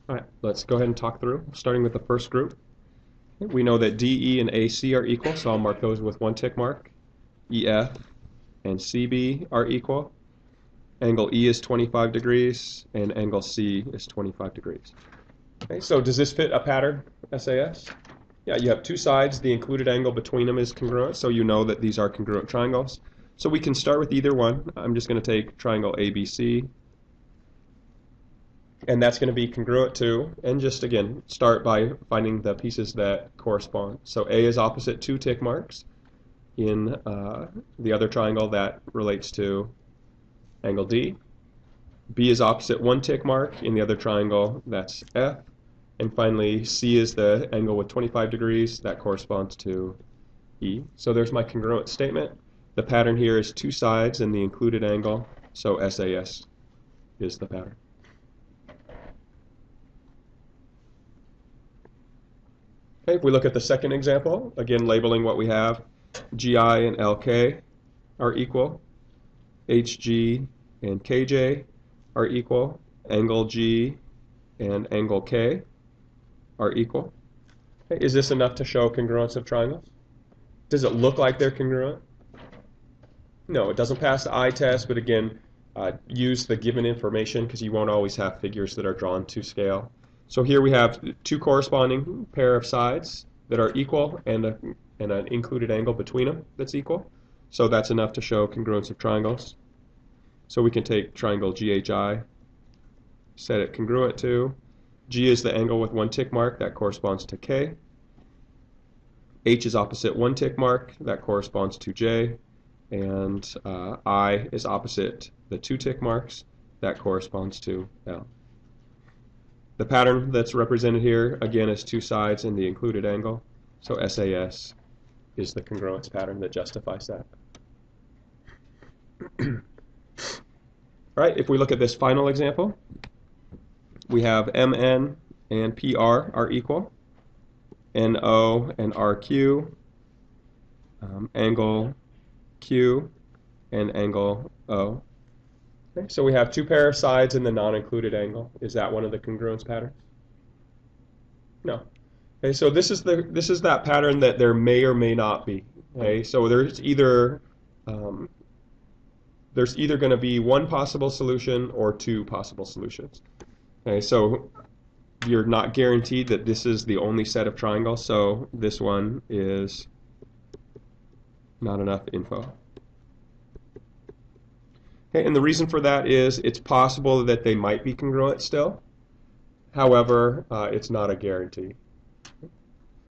All right, let's go ahead and talk through, starting with the first group. We know that DE and AC are equal, so I'll mark those with one tick mark. EF and CB are equal. Angle E is 25 degrees, and angle C is 25 degrees. Okay, so does this fit a pattern, SAS? Yeah, you have two sides. The included angle between them is congruent, so you know that these are congruent triangles. So we can start with either one. I'm just going to take triangle ABC, and that's going to be congruent to, and just again, start by finding the pieces that correspond. So A is opposite 2 tick marks in the other triangle that relates to angle D. B is opposite 1 tick mark in the other triangle, that's F. And finally, C is the angle with 25 degrees, that corresponds to E. So there's my congruent statement. The pattern here is two sides and the included angle, so SAS is the pattern. Okay, if we look at the second example, again labeling what we have, GI and LK are equal, HG and KJ are equal, angle G and angle K are equal. Okay, is this enough to show congruence of triangles? Does it look like they're congruent? No, it doesn't pass the eye test, but again, use the given information because you won't always have figures that are drawn to scale. So here we have two corresponding pair of sides that are equal and an included angle between them that's equal. So that's enough to show congruence of triangles. So we can take triangle GHI, set it congruent to. G is the angle with one tick mark, that corresponds to K. H is opposite one tick mark, that corresponds to J. And I is opposite the two tick marks, that corresponds to L. The pattern that's represented here, again, is two sides and the included angle. So SAS is the congruence pattern that justifies that. All right, if we look at this final example, we have MN and PR are equal, NO and RQ, angle Q and angle O. Okay, so we have two pair of sides and the non-included angle. Is that one of the congruence patterns? No. Okay, so this is that pattern that there may or may not be. Okay, so there's either going to be one possible solution or two possible solutions. Okay, so you're not guaranteed that this is the only set of triangles, so this one is not enough info. Okay, and the reason for that is it's possible that they might be congruent still. However, it's not a guarantee.